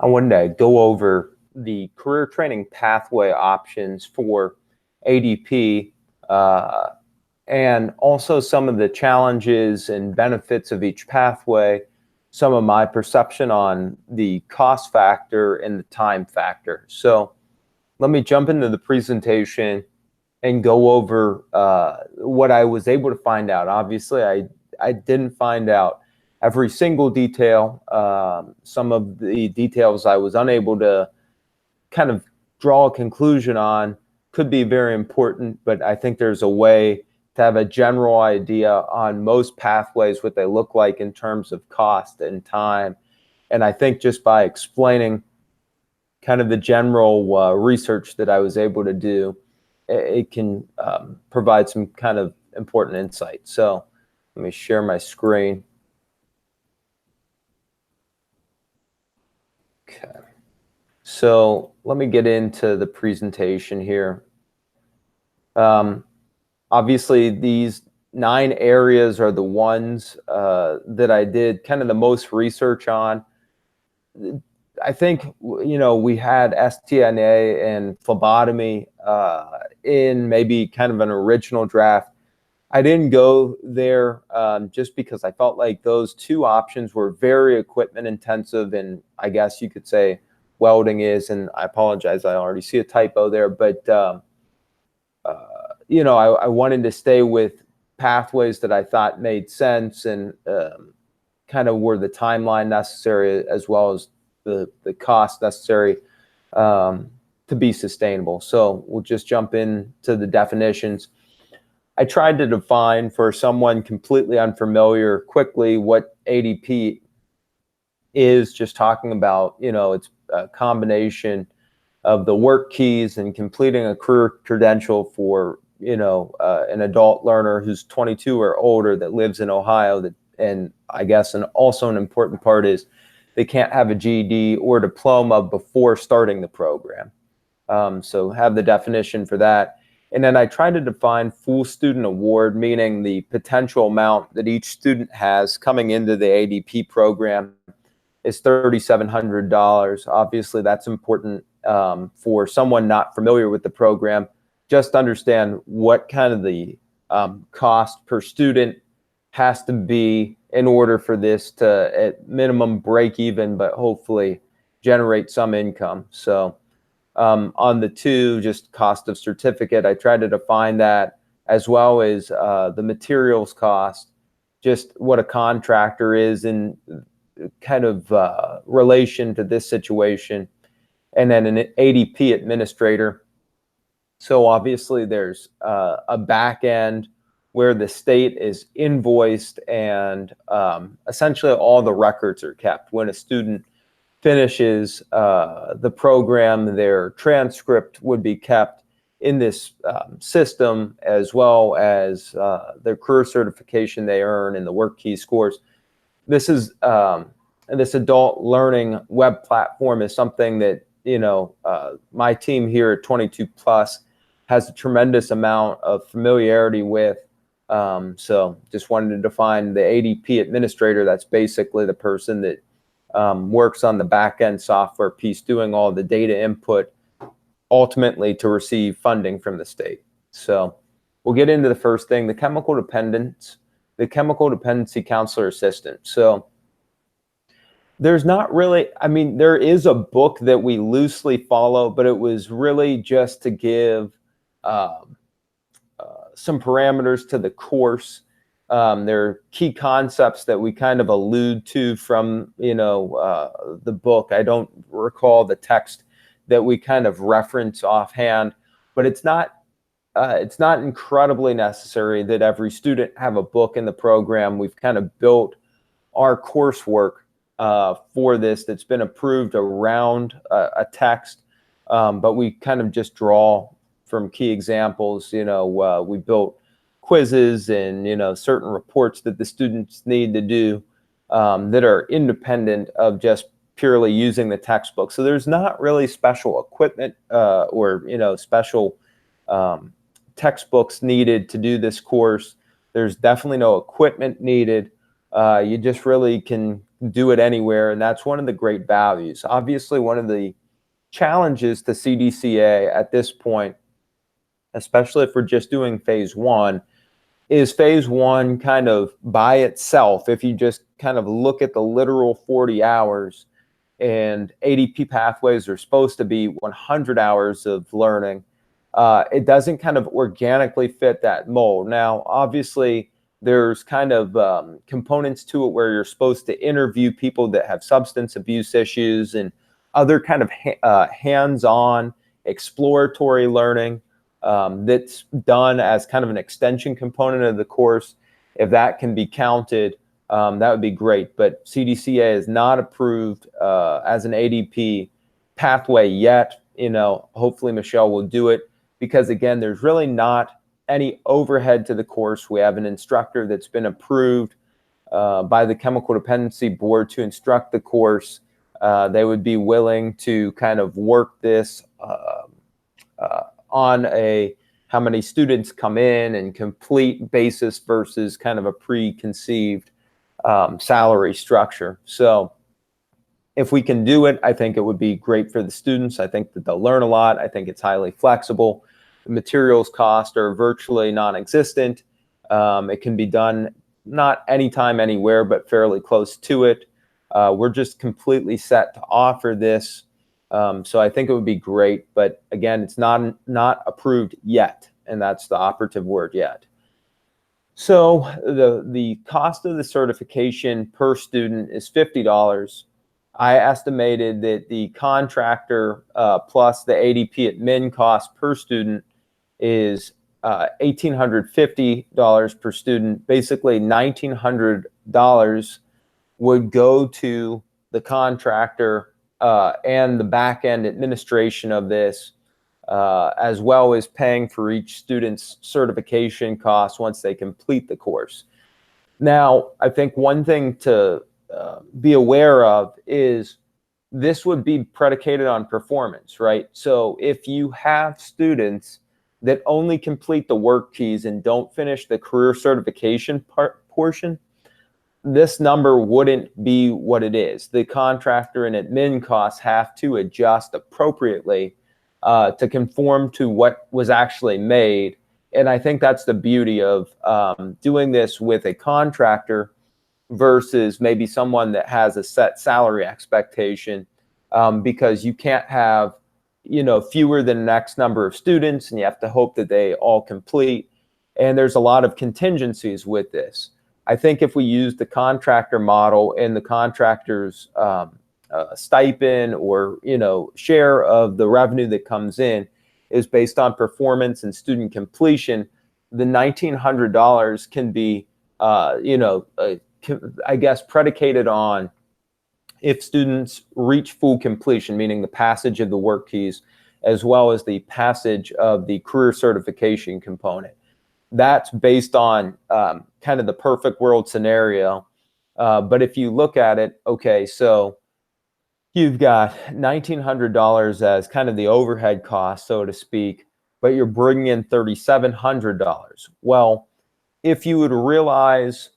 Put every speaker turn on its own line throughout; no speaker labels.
I wanted to go over the career training pathway options for ADP, and also some of the challenges and benefits of each pathway, some of my perception on the cost factor and the time factor. So let me jump into the presentation and go over what I was able to find out. Obviously, I didn't find out every single detail. Some of the details I was unable to kind of draw a conclusion on could be very important, but I think there's a way to have a general idea on most pathways, what they look like in terms of cost and time. And I think just by explaining kind of the general research that I was able to do, it can provide some kind of important insight. So let me share my screen. Okay. So let me get into the presentation here. Obviously, these 9 areas are the ones that I did kind of the most research on. I think, we had STNA and phlebotomy in maybe kind of an original draft. I didn't go there just because I felt like those 2 options were very equipment intensive, and I guess you could say welding is, and I apologize, I already see a typo there, but I wanted to stay with pathways that I thought made sense and kind of were the timeline necessary as well as the cost necessary to be sustainable. So we'll just jump into the definitions. I tried to define for someone completely unfamiliar quickly what ADP is, just talking about, it's a combination of the work keys and completing a career credential for, an adult learner who's 22 or older that lives in Ohio. And I guess also an important part is they can't have a GED or diploma before starting the program. So have the definition for that. And then I try to define full student award, meaning the potential amount that each student has coming into the ADP program is $3,700. Obviously, that's important for someone not familiar with the program. Just understand what kind of the cost per student has to be in order for this to, at minimum, break even, but hopefully generate some income. So on the 2, just cost of certificate, I tried to define that, as well as the materials cost, just what a contractor is in kind of relation to this situation, and then an ADP administrator. So obviously there's a back end where the state is invoiced and essentially all the records are kept. When a student finishes the program, their transcript would be kept in this system, as well as their career certification they earn and the work key scores. This is this adult learning web platform is something that my team here at 22 Plus has a tremendous amount of familiarity with. So just wanted to define the ADP administrator. That's basically the person that works on the back-end software piece, doing all the data input, ultimately to receive funding from the state. So we'll get into the first thing, the chemical dependency counselor assistant. So there's not really, there is a book that we loosely follow, but it was really just to give some parameters to the course. There are key concepts that we kind of allude to from, the book. I don't recall the text that we kind of reference offhand, but it's not incredibly necessary that every student have a book in the program. We've kind of built our coursework for this that's been approved around a text, but we kind of just draw from key examples. We built quizzes and certain reports that the students need to do that are independent of just purely using the textbook. So there's not really special equipment or special textbooks needed to do this course. There's definitely no equipment needed. You just really can do it anywhere, and that's one of the great values. Obviously, one of the challenges to CDCA at this point, especially if we're just doing phase one, is phase one kind of by itself, if you just kind of look at the literal 40 hours, and ADP pathways are supposed to be 100 hours of learning, it doesn't kind of organically fit that mold. Now, obviously, there's kind of components to it where you're supposed to interview people that have substance abuse issues and other kind of hands-on exploratory learning that's done as kind of an extension component of the course. If that can be counted, that would be great. But CDCA is not approved as an ADP pathway yet. Hopefully Michelle will do it, because again, there's really not any overhead to the course. We have an instructor that's been approved by the Chemical Dependency Board to instruct the course. They would be willing to kind of work this on a how many students come in and complete basis versus kind of a preconceived salary structure. So if we can do it, I think it would be great for the students. I think that they'll learn a lot. I think it's highly flexible. The materials cost are virtually non-existent. It can be done not anytime, anywhere, but fairly close to it. We're just completely set to offer this. So I think it would be great, but again, it's not approved yet, and that's the operative word, yet. So the cost of the certification per student is $50. I estimated that the contractor plus the ADP admin cost per student is $1,850 per student. Basically, $1,900 would go to the contractor and the back-end administration of this, as well as paying for each student's certification costs once they complete the course. Now, I think one thing to be aware of is this would be predicated on performance, right? So if you have students that only complete the work keys and don't finish the career certification portion, this number wouldn't be what it is. The contractor and admin costs have to adjust appropriately to conform to what was actually made. And I think that's the beauty of doing this with a contractor versus maybe someone that has a set salary expectation, because you can't have fewer than the X number of students, and you have to hope that they all complete. And there's a lot of contingencies with this. I think if we use the contractor model and the contractor's stipend or share of the revenue that comes in is based on performance and student completion, the $1,900 can be I guess predicated on if students reach full completion, meaning the passage of the work keys, as well as the passage of the career certification component. That's based on kind of the perfect world scenario. But if you look at it, okay, so you've got $1,900 as kind of the overhead cost, so to speak, but you're bringing in $3,700. Well, if you would realize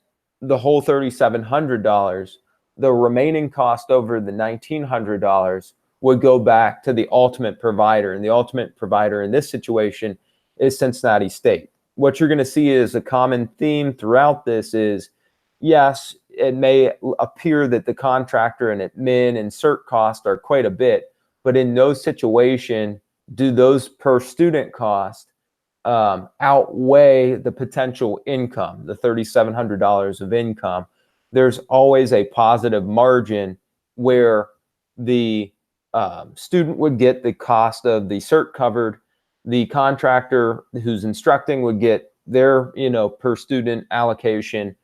the whole $3,700, the remaining cost over the $1,900 would go back to the ultimate provider. And the ultimate provider in this situation is Cincinnati State. What you're going to see is a common theme throughout this is, yes, it may appear that the contractor and admin and cert costs are quite a bit, but in no situation do those per student costs outweigh the potential income, the $3,700 of income. There's always a positive margin where the student would get the cost of the cert covered, the contractor who's instructing would get their per student allocation,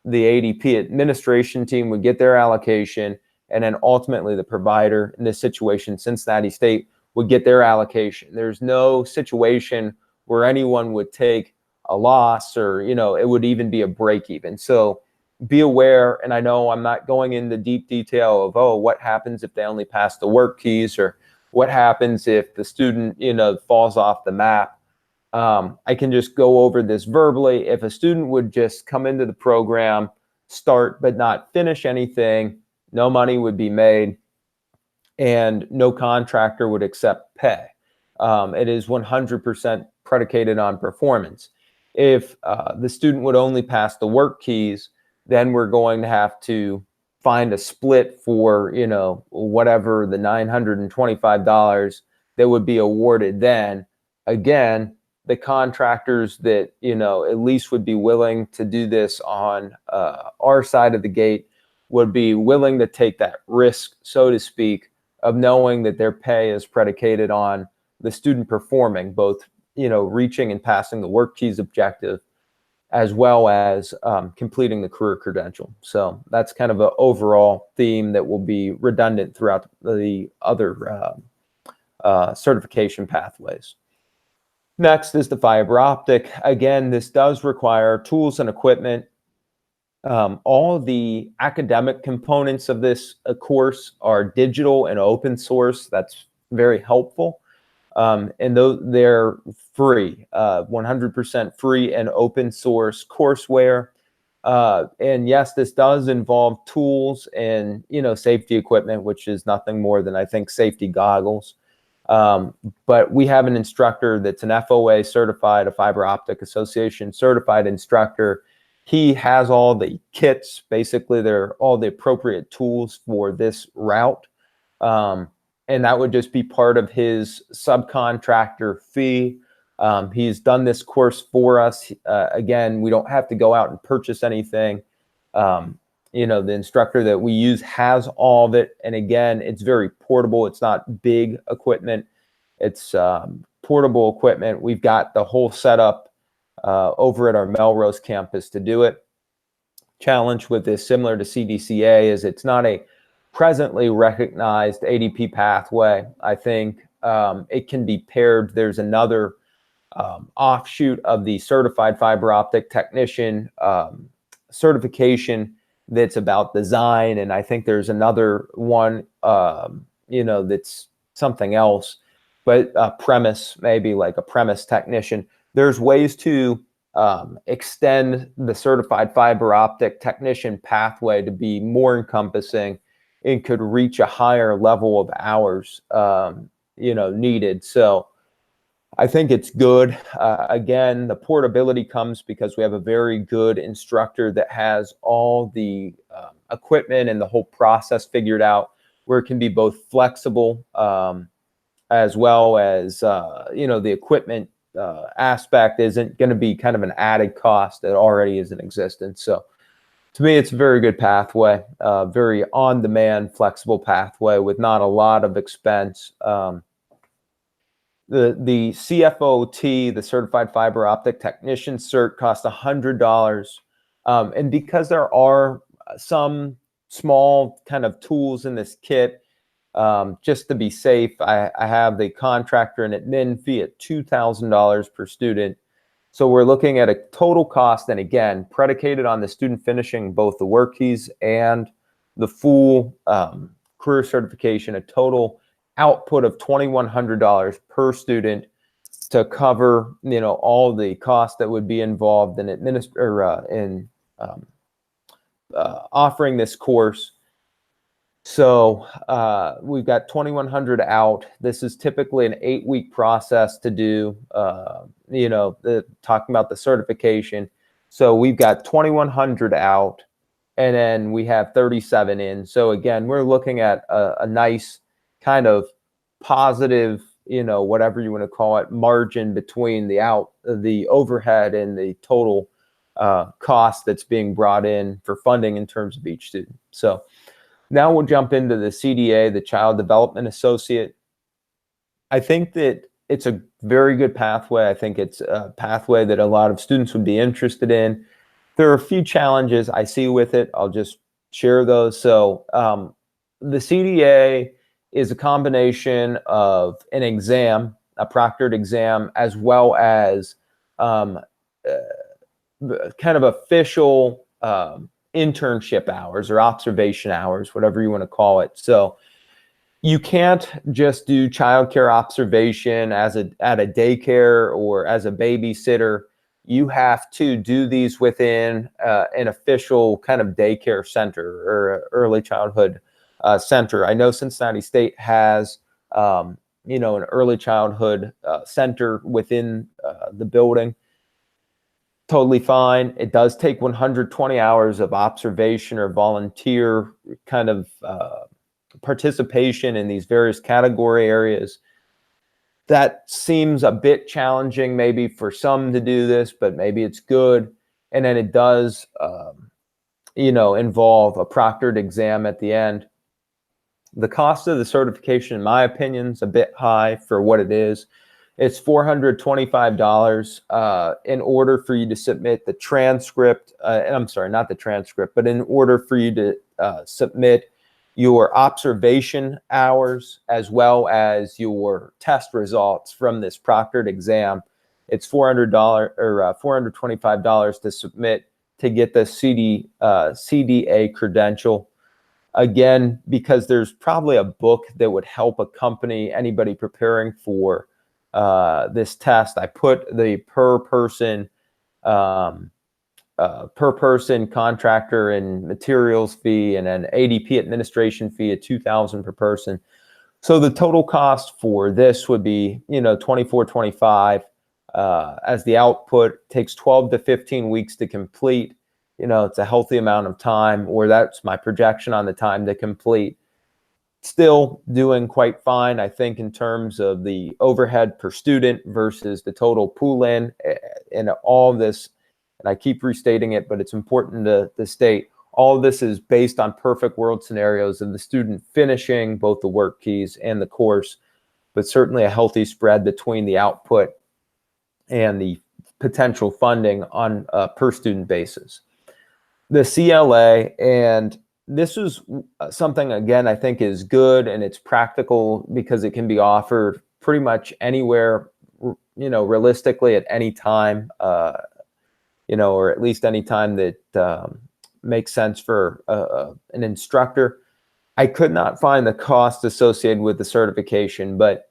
the ADP administration team would get their allocation, and then ultimately the provider, in this situation Cincinnati State, would get their allocation. There's no situation where anyone would take a loss or it would even be a break even. So be aware, and I know I'm not going into deep detail of what happens if they only pass the work keys or what happens if the student falls off the map. I can just go over this verbally. If a student would just come into the program, start but not finish anything, no money would be made, and no contractor would accept pay. It is 100% predicated on performance. If the student would only pass the work keys, then we're going to have to find a split for, whatever the $925 that would be awarded then. Again, the contractors that, at least would be willing to do this on our side of the gate would be willing to take that risk, so to speak, of knowing that their pay is predicated on the student performing, both, reaching and passing the work keys objective, as well as completing the career credential. So that's kind of an overall theme that will be redundant throughout the other certification pathways. Next is the fiber optic. Again, this does require tools and equipment. All of the academic components of this course are digital and open source. That's very helpful. And they're free, 100% free and open source courseware. And yes, this does involve tools and, safety equipment, which is nothing more than, I think, safety goggles. But we have an instructor that's an FOA certified, a Fiber Optic Association certified instructor. He has all the kits. Basically, they're all the appropriate tools for this route. And that would just be part of his subcontractor fee. He's done this course for us. Again, we don't have to go out and purchase anything. The instructor that we use has all of it. And again, it's very portable. It's not big equipment. It's portable equipment. We've got the whole setup over at our Melrose campus to do it. Challenge with this, similar to CDCA, is it's not a presently recognized ADP pathway. I think it can be paired. There's another offshoot of the Certified Fiber Optic Technician certification that's about design, and I think there's another one, that's something else, but premise, maybe like a premise technician. There's ways to extend the Certified Fiber Optic Technician pathway to be more encompassing and could reach a higher level of hours, needed. So I think it's good. Again, the portability comes because we have a very good instructor that has all the equipment and the whole process figured out, where it can be both flexible as well as, the equipment aspect isn't going to be kind of an added cost that already is in existence. So to me, it's a very good pathway, very on-demand, flexible pathway with not a lot of expense. The CFOT, the Certified Fiber Optic Technician cert, costs $100. And because there are some small kind of tools in this kit, just to be safe, I have the contractor and admin fee at $2,000 per student. So we're looking at a total cost, and again, predicated on the student finishing both the work keys and the full career certification, a total output of $2,100 per student to cover, all the costs that would be involved in offering this course. So we've got 2,100 out. This is typically an 8-week process to do, talking about the certification. So we've got 2,100 out, and then we have 37 in. So again, we're looking at a nice kind of positive, whatever you want to call it, margin between the overhead and the total cost that's being brought in for funding in terms of each student. So now we'll jump into the CDA, the Child Development Associate. I think that it's a very good pathway. I think it's a pathway that a lot of students would be interested in. There are a few challenges I see with it. I'll just share those. So the CDA is a combination of an exam, a proctored exam, as well as kind of official internship hours or observation hours, whatever you want to call it. So you can't just do childcare observation at a daycare or as a babysitter. you have to do these within an official kind of daycare center or early childhood center. I know Cincinnati State has, an early childhood center within the building. Totally fine. It does take 120 hours of observation or volunteer kind of participation in these various category areas. That seems a bit challenging maybe for some to do this, but maybe it's good. And then it does, involve a proctored exam at the end. The cost of the certification, in my opinion, is a bit high for what it is. It's $425 in order for you to submit the transcript. I'm sorry, not the transcript, but in order for you to submit your observation hours as well as your test results from this proctored exam. It's $400 or $425 to submit to get the CDA credential. Again, because there's probably a book that would help accompany anybody preparing for this test. I put the per person contractor and materials fee and an ADP administration fee of $2,000 per person. So the total cost for this would be, $24.25 as the output. Takes 12 to 15 weeks to complete. It's a healthy amount of time, or that's my projection on the time to complete. Still doing quite fine, I think, in terms of the overhead per student versus the total pool in and all this. And I keep restating it, but it's important to state all of this is based on perfect world scenarios of the student finishing both the work keys and the course, but certainly a healthy spread between the output and the potential funding on a per student basis. The CLA, and this is something, again, I think is good and it's practical because it can be offered pretty much anywhere, realistically at any time, or at least any time that makes sense for an instructor. I could not find the cost associated with the certification, but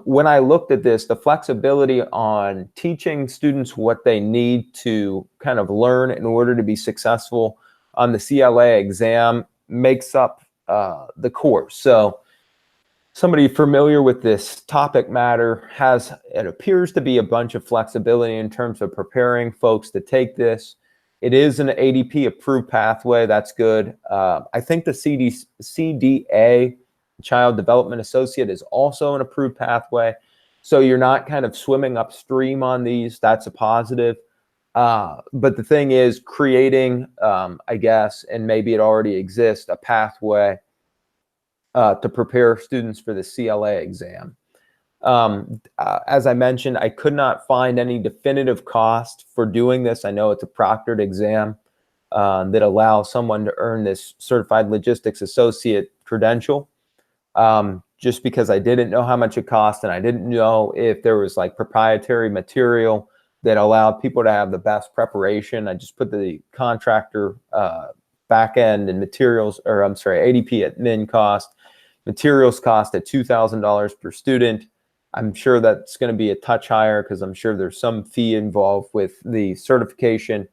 when I looked at this, the flexibility on teaching students what they need to kind of learn in order to be successful on the CLA exam makes up the course. So somebody familiar with this topic matter it appears to be a bunch of flexibility in terms of preparing folks to take this. It is an ADP approved pathway. That's good. I think the CDA, Child Development Associate, is also an approved pathway. So you're not kind of swimming upstream on these. That's a positive. But the thing is creating, I guess, and maybe it already exists, a pathway to prepare students for the CLA exam. As I mentioned, I could not find any definitive cost for doing this. I know it's a proctored exam that allows someone to earn this Certified Logistics Associate credential. Just because I didn't know how much it cost and I didn't know if there was like proprietary material that allowed people to have the best preparation. I just put the contractor back end and materials, or I'm sorry, ADP admin cost, materials cost at $2,000 per student. I'm sure that's going to be a touch higher because I'm sure there's some fee involved with the certification.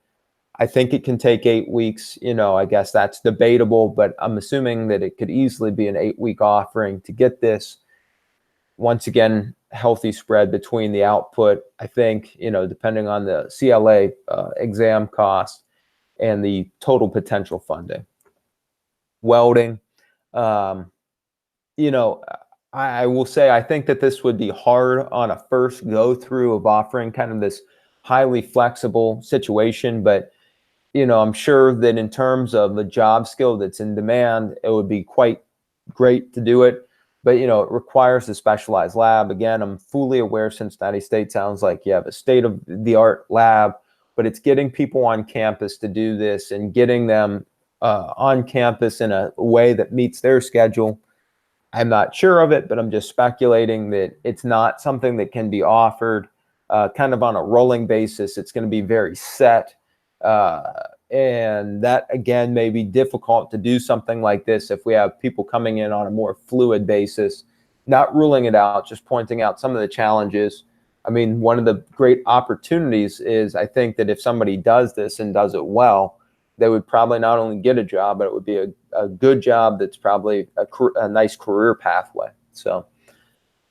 I think it can take 8 weeks. I guess that's debatable, but I'm assuming that it could easily be an 8-week offering to get this. Once again, healthy spread between the output, I think, depending on the CLA exam cost and the total potential funding. Welding, I will say I think that this would be hard on a first go through of offering kind of this highly flexible situation, but I'm sure that in terms of the job skill that's in demand, it would be quite great to do it. But, it requires a specialized lab. Again, I'm fully aware Cincinnati State sounds like you have a state-of-the-art lab, but it's getting people on campus to do this and getting them on campus in a way that meets their schedule. I'm not sure of it, but I'm just speculating that it's not something that can be offered kind of on a rolling basis. It's going to be very set. And that, again, may be difficult to do something like this if we have people coming in on a more fluid basis. Not ruling it out, just pointing out some of the challenges. I mean, one of the great opportunities is I think that if somebody does this and does it well, they would probably not only get a job, but it would be a good job that's probably a nice career pathway. So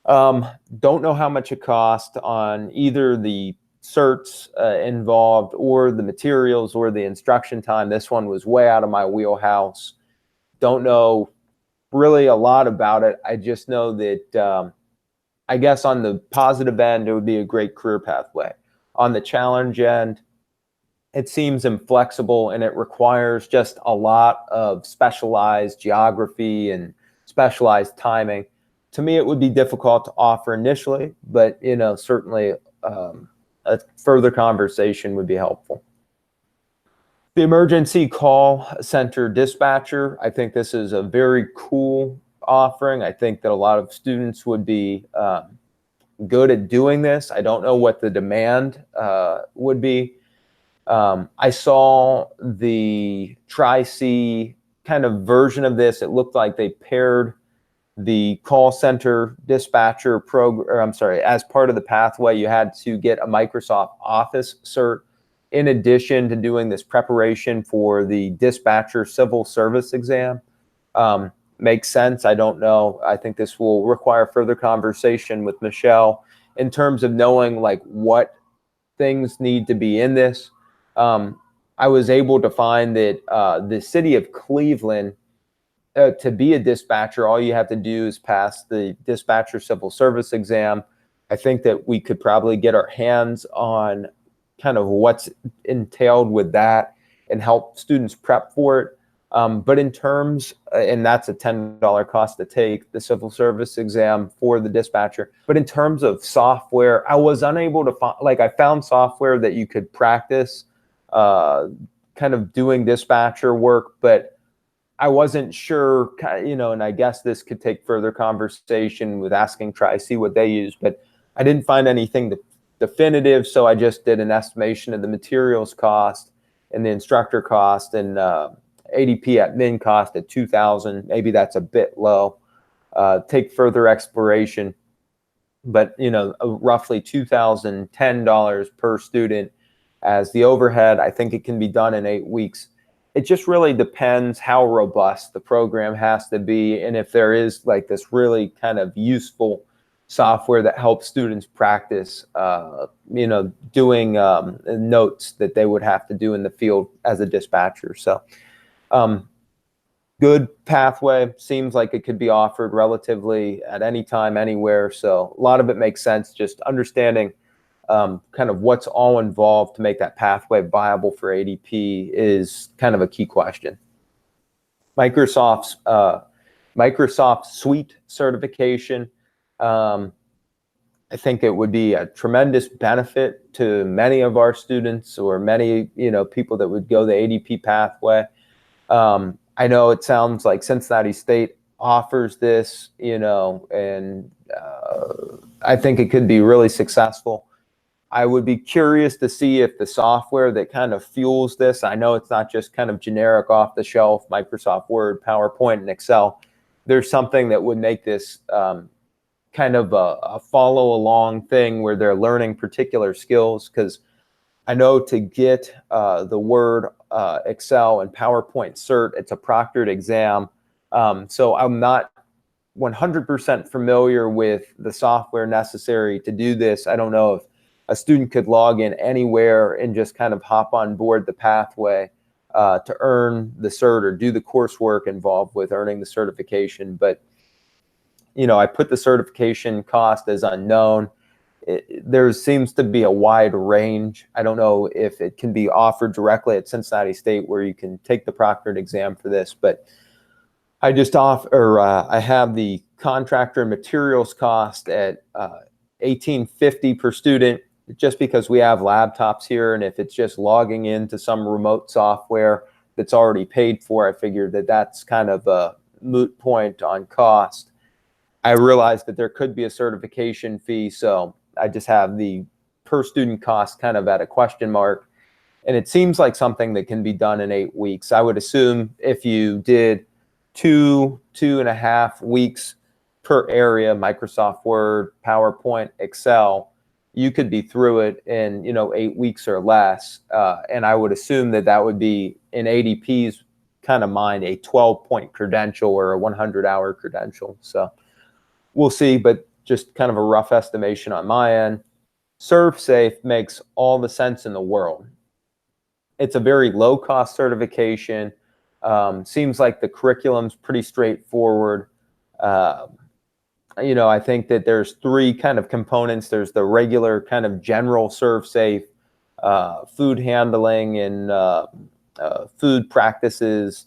don't know how much it costs on either the certs involved or the materials or the instruction time. This one was way out of my wheelhouse. Don't know really a lot about it. I just know that I guess on the positive end, it would be a great career pathway. On the challenge end, it seems inflexible and it requires just a lot of specialized geography and specialized timing. To me, it would be difficult to offer initially, but certainly a further conversation would be helpful. The emergency call center dispatcher, I think this is a very cool offering. I think that a lot of students would be good at doing this. I don't know what the demand would be. I saw the Tri-C kind of version of this. It looked like they paired the call center dispatcher program, as part of the pathway, you had to get a Microsoft Office cert in addition to doing this preparation for the dispatcher civil service exam. Makes sense. I don't know. I think this will require further conversation with Michelle in terms of knowing like what things need to be in this. I was able to find that the city of Cleveland, to be a dispatcher, all you have to do is pass the dispatcher civil service exam. I think that we could probably get our hands on kind of what's entailed with that and help students prep for it. But in terms, and that's a $10 cost to take the civil service exam for the dispatcher. But in terms of software, I was unable to find, I found software that you could practice kind of doing dispatcher work, but I wasn't sure, and I guess this could take further conversation with asking Tri-C what they use, but I didn't find anything definitive. So I just did an estimation of the materials cost and the instructor cost and ADP admin cost at $2,000. Maybe that's a bit low. Take further exploration, but roughly $2,010 per student as the overhead. I think it can be done in 8 weeks. It just really depends how robust the program has to be, and if there is like this really kind of useful software that helps students practice, doing notes that they would have to do in the field as a dispatcher. So good pathway. Seems like it could be offered relatively at any time, anywhere. So a lot of it makes sense. Just understanding kind of what's all involved to make that pathway viable for ADP is kind of a key question. Microsoft Suite certification. I think it would be a tremendous benefit to many of our students or many, people that would go the ADP pathway. I know it sounds like Cincinnati State offers this, and I think it could be really successful. I would be curious to see if the software that kind of fuels this, I know it's not just kind of generic off the shelf Microsoft Word, PowerPoint, and Excel. There's something that would make this kind of a follow along thing where they're learning particular skills, because I know to get the Word, Excel, and PowerPoint cert, it's a proctored exam. So I'm not 100% familiar with the software necessary to do this. I don't know if a student could log in anywhere and just kind of hop on board the pathway to earn the cert or do the coursework involved with earning the certification. But, I put the certification cost as unknown. There seems to be a wide range. I don't know if it can be offered directly at Cincinnati State where you can take the proctored exam for this, but I just I have the contractor and materials cost at $1,850 per student, just because we have laptops here, and if it's just logging into some remote software that's already paid for, I figured that that's kind of a moot point on cost. I realized that there could be a certification fee, so I just have the per student cost kind of at a question mark, and it seems like something that can be done in 8 weeks. I would assume if you did 2.5 weeks per area, Microsoft Word, PowerPoint, Excel, you could be through it in, 8 weeks or less. And I would assume that that would be, in ADP's kind of mind, a 12-point credential or a 100-hour credential. So we'll see, but just kind of a rough estimation on my end. ServSafe makes all the sense in the world. It's a very low-cost certification. Seems like the curriculum's pretty straightforward. I think that there's three kind of components. There's the regular kind of general ServSafe, food handling and food practices,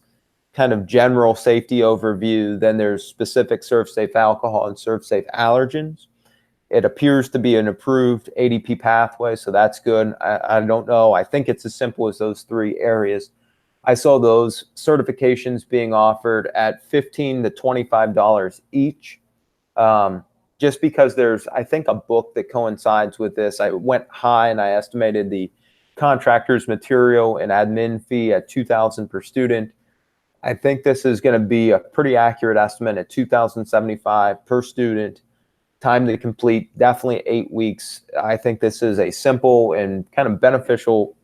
kind of general safety overview. Then there's specific ServSafe alcohol and ServSafe allergens. It appears to be an approved ADP pathway, so that's good. I don't know. I think it's as simple as those three areas. I saw those certifications being offered at $15 to $25 each. Just because there's, I think, a book that coincides with this. I went high and I estimated the contractor's material and admin fee at $2,000 per student. I think this is going to be a pretty accurate estimate at $2,075 per student. Time to complete, definitely 8 weeks. I think this is a simple and kind of beneficial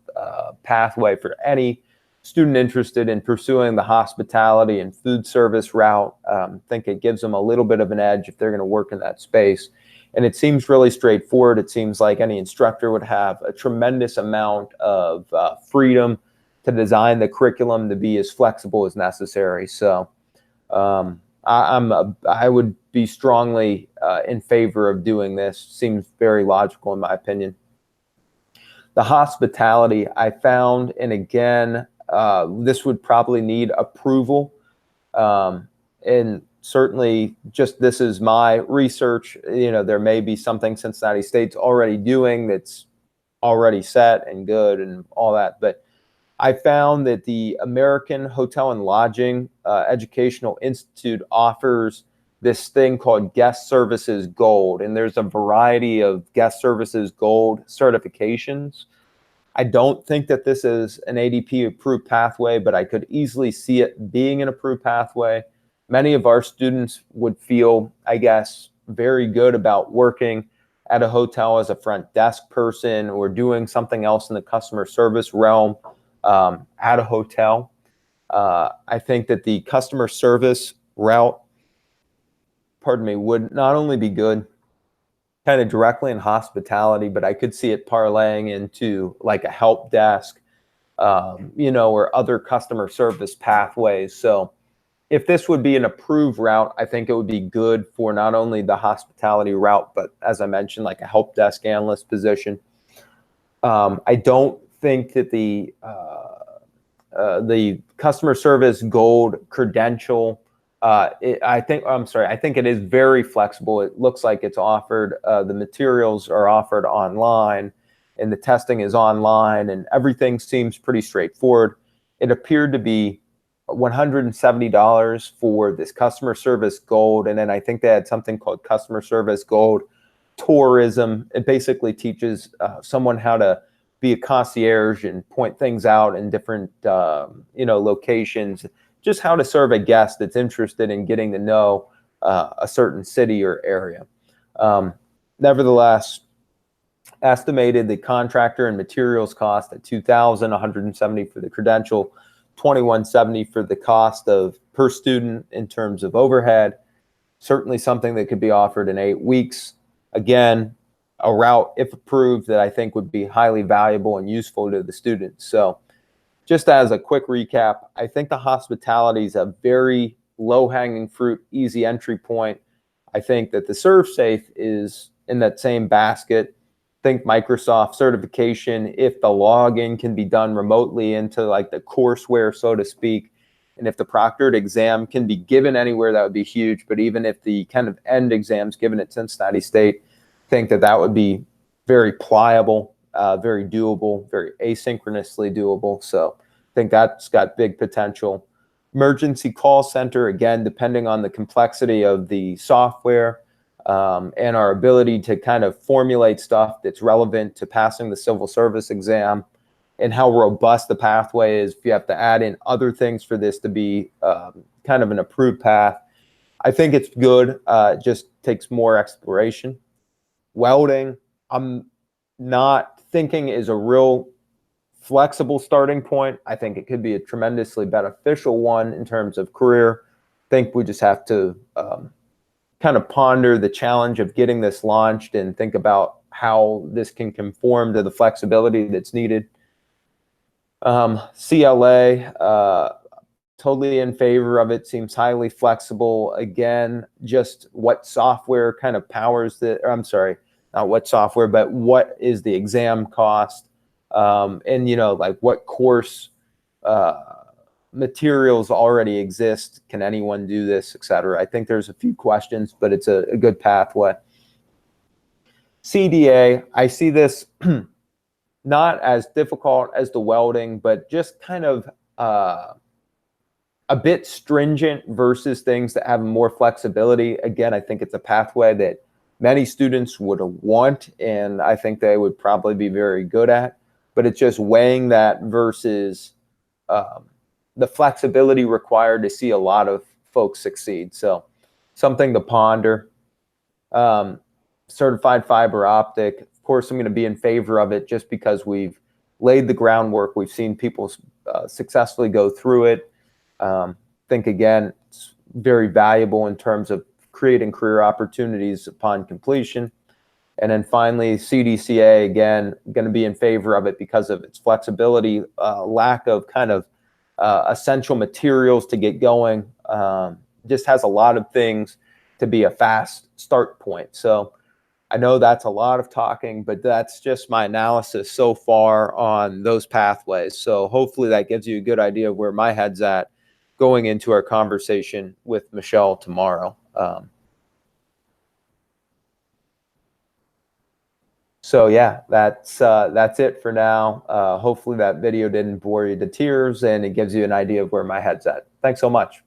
pathway for any student interested in pursuing the hospitality and food service route. I think it gives them a little bit of an edge if they're going to work in that space. And it seems really straightforward. It seems like any instructor would have a tremendous amount of freedom to design the curriculum to be as flexible as necessary. So I would be strongly in favor of doing this. Seems very logical in my opinion. The hospitality I found, and again, this would probably need approval. And certainly just this is my research. There may be something Cincinnati State's already doing that's already set and good and all that. But I found that the American Hotel and Lodging Educational Institute offers this thing called Guest Services Gold. And there's a variety of Guest Services Gold certifications. I don't think that this is an ADP approved pathway, but I could easily see it being an approved pathway. Many of our students would feel, I guess, very good about working at a hotel as a front desk person or doing something else in the customer service realm at a hotel. I think that the customer service route, would not only be good kind of directly in hospitality, but I could see it parlaying into like a help desk, or other customer service pathways. So if this would be an approved route, I think it would be good for not only the hospitality route, but as I mentioned, like a help desk analyst position. I don't think that the customer service gold credential, I think it is very flexible. It looks like it's offered, the materials are offered online and the testing is online and everything seems pretty straightforward. It appeared to be $170 for this customer service gold. And then I think they had something called customer service gold tourism. It basically teaches someone how to be a concierge and point things out in different, locations, just how to serve a guest that's interested in getting to know a certain city or area. Nevertheless, estimated the contractor and materials cost at $2,170 for the credential, $2,170 for the cost of per student in terms of overhead. Certainly something that could be offered in 8 weeks. Again, a route, if approved, that I think would be highly valuable and useful to the students. So just as a quick recap, I think the hospitality is a very low-hanging fruit, easy entry point. I think that the ServSafe is in that same basket. Think Microsoft certification, if the login can be done remotely into like the courseware, so to speak, and if the proctored exam can be given anywhere, that would be huge. But even if the kind of end exams given at Cincinnati State, I think that that would be very pliable, very doable, very asynchronously doable. So I think that's got big potential. Emergency call center, again, depending on the complexity of the software and our ability to kind of formulate stuff that's relevant to passing the civil service exam and how robust the pathway is. If you have to add in other things for this to be kind of an approved path, I think it's good. It just takes more exploration. Welding, I'm not thinking is a real flexible starting point. I think it could be a tremendously beneficial one in terms of career. I think we just have to kind of ponder the challenge of getting this launched and think about how this can conform to the flexibility that's needed. CLA, totally in favor of it, seems highly flexible. Again, just what software kind of powers the, or I'm sorry, not what software, but what is the exam cost? And, you know, like what course materials already exist? Can anyone do this, et cetera? I think there's a few questions, but it's a good pathway. CDA, I see this not as difficult as the welding, but just kind of a bit stringent versus things that have more flexibility. Again, I think it's a pathway that many students would want, and I think they would probably be very good at, but it's just weighing that versus the flexibility required to see a lot of folks succeed. So something to ponder. Certified fiber optic, of course, I'm going to be in favor of it just because we've laid the groundwork. We've seen people successfully go through it. Think again, it's very valuable in terms of creating career opportunities upon completion. And then finally, CDCA, again, going to be in favor of it because of its flexibility, lack of kind of essential materials to get going. Just has a lot of things to be a fast start point. So I know that's a lot of talking, but that's just my analysis so far on those pathways. So hopefully that gives you a good idea of where my head's at going into our conversation with Michelle tomorrow. So yeah, that's it for now. Hopefully that video didn't bore you to tears and it gives you an idea of where my head's at. Thanks so much.